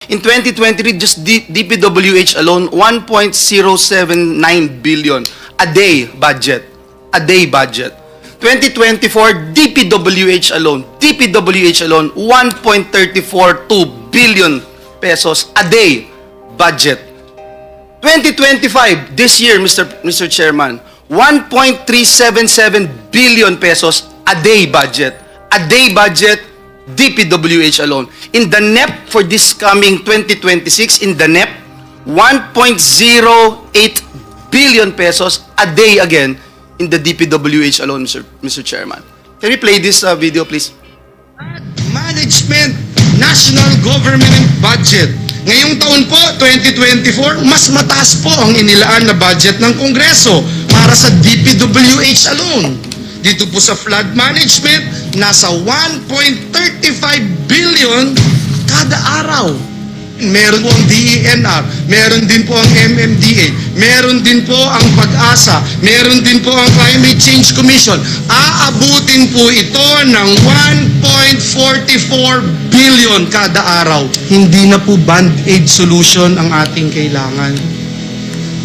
In 2023, just DPWH alone, 1.079 billion a day budget. A day budget. 2024, DPWH alone, 1.342 billion pesos a day budget. 2025, this year, Mr. Chairman, 1.377 billion pesos a day budget. A day budget, DPWH alone. In the NEP for this coming 2026, in the NEP, 1.08 billion pesos a day again in the DPWH alone, Mr. Chairman. Can we play this video, please? Management, National Government Budget. Ngayong taon po, 2024, mas mataas po ang inilaan na budget ng Kongreso para sa DPWH alone. Dito po sa flood management, nasa 1.35 billion kada araw. Meron po ang DENR, meron din po ang MMDA, meron din po ang PAG-ASA, meron din po ang Climate Change Commission. Aabutin po ito ng 1.44 billion kada araw. Hindi na po band-aid solution ang ating kailangan.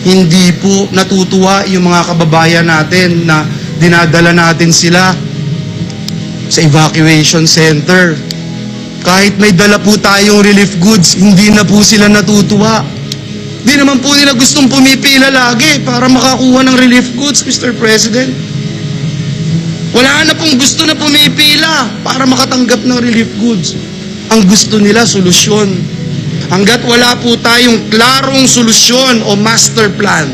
Hindi po natutuwa yung mga kababayan natin na dinadala natin sila sa evacuation center. Kahit may dala po tayong relief goods, hindi na po sila natutuwa. Di naman po nila gustong pumipila lagi para makakuha ng relief goods, Mr. President. Wala na pong gusto na pumipila para makatanggap ng relief goods. Ang gusto nila, solusyon. Hanggat wala po tayong klarong solusyon o master plan,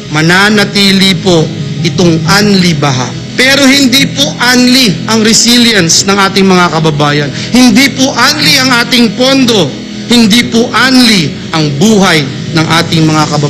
mananatili po itong Anli Baha. Pero hindi po only ang resilience ng ating mga kababayan. Hindi po only ang ating pondo. Hindi po only ang buhay ng ating mga kababayan.